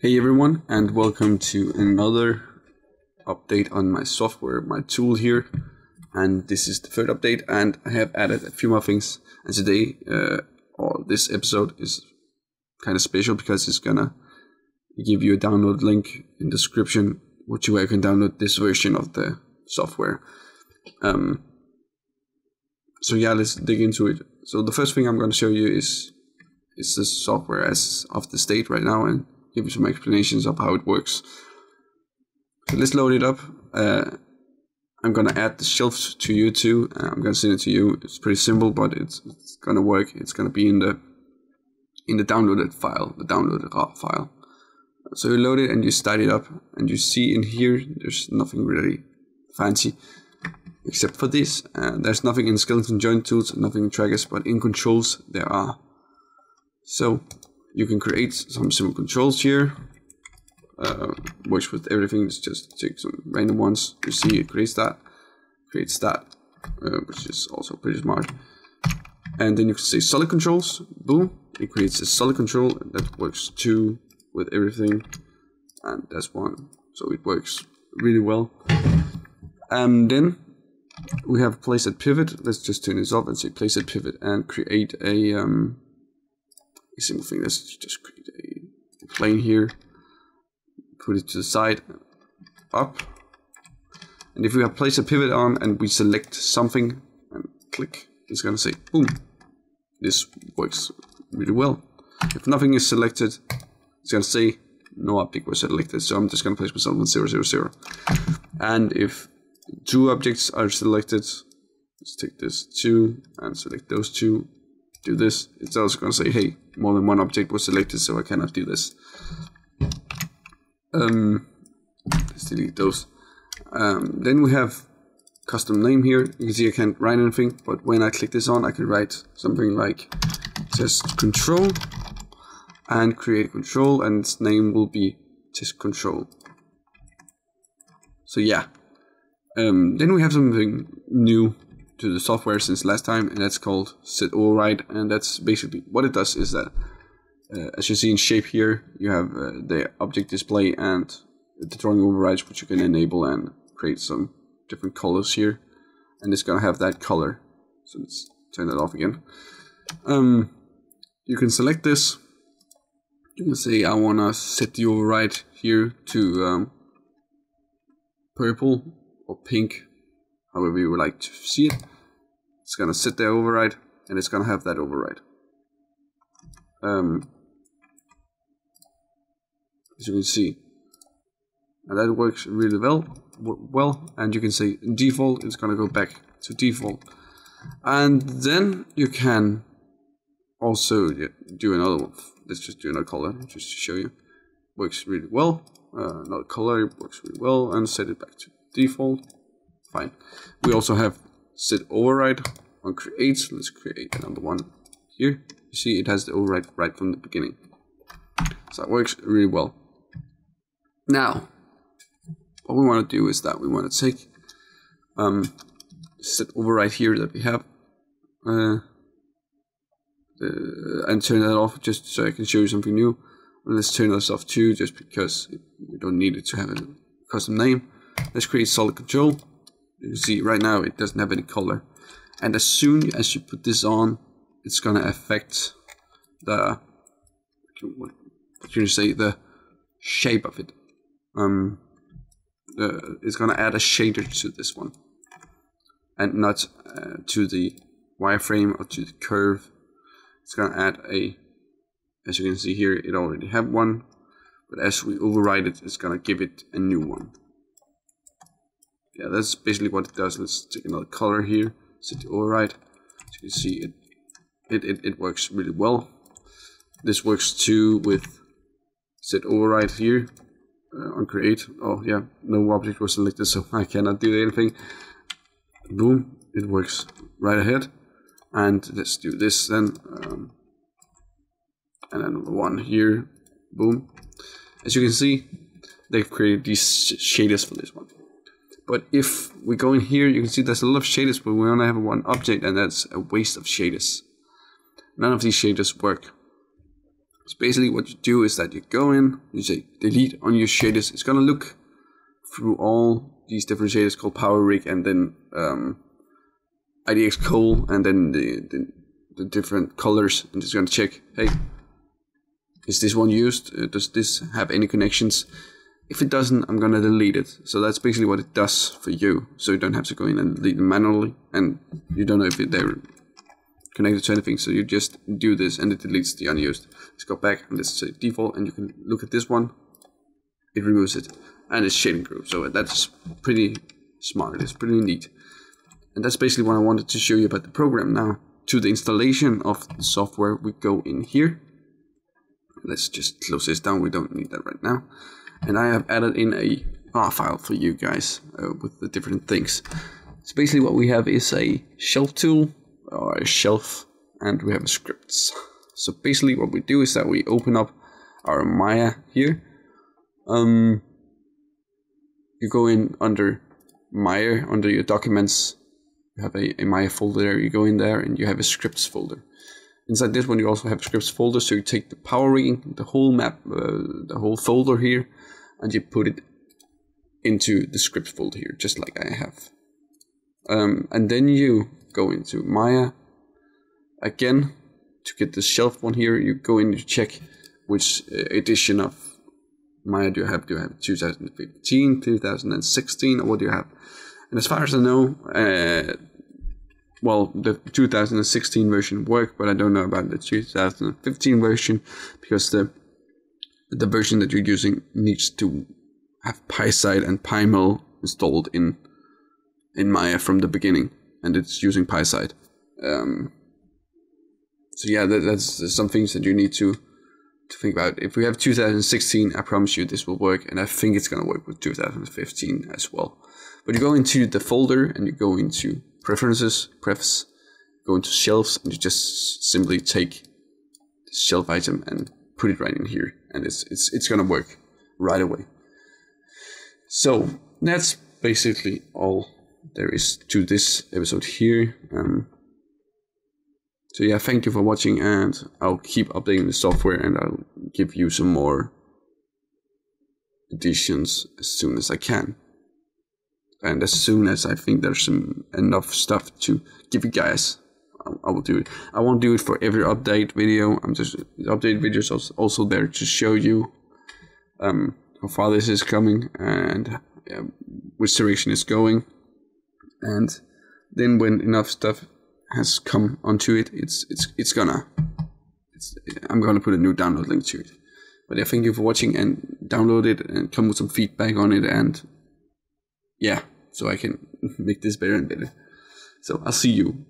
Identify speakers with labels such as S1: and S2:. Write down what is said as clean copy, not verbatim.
S1: Hey everyone, and welcome to another update on my software, my tool here. And this is the third update, and I have added a few more things. And today, or this episode is kind of special because it's gonna give you a download link in the description, which you can download this version of the software. So yeah, let's dig into it. So the first thing I'm going to show you is the software as of the state right now, and give you some explanations of how it works. So let's load it up. I'm gonna add the shelf to you too. I'm gonna send it to you. It's pretty simple, but it's gonna work. It's gonna be in the downloaded file, the downloaded raw file. So you load it and you start it up, and you see in here there's nothing really fancy except for this. There's nothing in skeleton joint tools, nothing in trackers, but in controls there are. So you can create some simple controls here. Works with everything. Let's just take some random ones. You see it creates that, which is also pretty smart. And then you can say solid controls. Boom! It creates a solid control that works too with everything, and that's one. So it works really well. Then we have place at pivot. Let's just turn this off and say place at pivot and create a simple thing. Let's just create a plane here, put it to the side, up, and if we have place a pivot on and we select something and click, it's gonna say boom. This works really well. If nothing is selected, it's gonna say no object was selected, so I'm just gonna place myself on 0, 0, 0. And if two objects are selected, let's take this 2 and select those two, do this, it's also going to say, hey, more than one object was selected, so I cannot do this. Let's delete those. Then we have custom name here. You can see I can't write anything, but when I click this on, I can write something like test control and create control, and its name will be test control. So yeah. Then we have something new to the software since last time, and that's called set override. And that's basically what it does is that as you see in shape here, you have the object display and the drawing overrides, which you can enable and create some different colors here, and it's gonna have that color. So let's turn that off again. You can select this. You can say I wanna set the override here to purple or pink, however you would like to see it. It's gonna set the override, and it's gonna have that override. As you can see, and that works really well. And you can say default, it's gonna go back to default. And then you can also do another one. Let's just do another color just to show you. Works really well. Another color works really well, and set it back to default. Fine. We also have set override on create. Let's create another one here. You see it has the override right from the beginning. So it works really well. Now, what we want to do is that we want to take set override here that we have and turn that off just so I can show you something new. Let's turn this off too, just because we don't need it to have a custom name. Let's create solid control. You can see right now it doesn't have any color, and as soon as you put this on, it's gonna affect the the shape of it. It's gonna add a shader to this one, and not to the wireframe or to the curve. It's gonna add as you can see here, it already have one, but as we override it, it's gonna give it a new one. Yeah, that's basically what it does. Let's take another color here, set the override. So you can see it works really well. This works too with set override here on create. Oh yeah, no object was selected, so I cannot do anything. Boom, it works right ahead. And let's do this then. And then one here, boom. As you can see, they've created these shaders for this one. But if we go in here, you can see there's a lot of shaders, but we only have one object, and that's a waste of shaders. None of these shaders work. So basically what you do is that you go in, you say delete on your shaders. It's gonna look through all these different shaders called Power Rig and then IDX Coal and then the different colors, and it's gonna check, hey, is this one used? Does this have any connections? If it doesn't, I'm gonna delete it. So that's basically what it does for you. So you don't have to go in and delete them manually, and you don't know if they're connected to anything. So you just do this, and it deletes the unused. Let's go back and let's say default, and you can look at this one. It removes it, and it's shading group. So that's pretty smart. It's pretty neat, and that's basically what I wanted to show you about the program. Now to the installation of the software, we go in here. Let's just close this down. We don't need that right now. And I have added in a RAR file for you guys with the different things. So basically what we have is a shelf tool or a shelf, and we have a scripts. So basically what we do is that we open up our Maya here. You go in under Maya, under your documents, you have a Maya folder there. You go in there and you have a scripts folder. Inside this one you also have a scripts folder, so you take the power rigging, the whole map, the whole folder here, and you put it into the scripts folder here, just like I have. And then you go into Maya again to get the shelf one here. You go in to check which edition of Maya do you have. Do you have 2015, 2016, or what do you have? And as far as I know, well, the 2016 version worked, but I don't know about the 2015 version, because the version that you're using needs to have PySide and PyMill installed in Maya from the beginning, and it's using PySide. So yeah, that's some things that you need to think about. If we have 2016, I promise you this will work, and I think it's gonna work with 2015 as well. But you go into the folder and you go into preferences, prefs, go into shelves, and you just simply take the shelf item and put it right in here, and it's gonna work right away. So that's basically all there is to this episode here. So yeah, thank you for watching, and I'll keep updating the software, and I'll give you some more additions as soon as I can. And as soon as I think there's enough stuff to give you guys, I will do it. I won't do it for every update video. I'm just update videos also there to show you how far this is coming and which direction it's going. And then when enough stuff has come onto it, I'm gonna put a new download link to it. But yeah, thank you for watching, and download it and come with some feedback on it, and yeah, so I can make this better and better. So I'll see you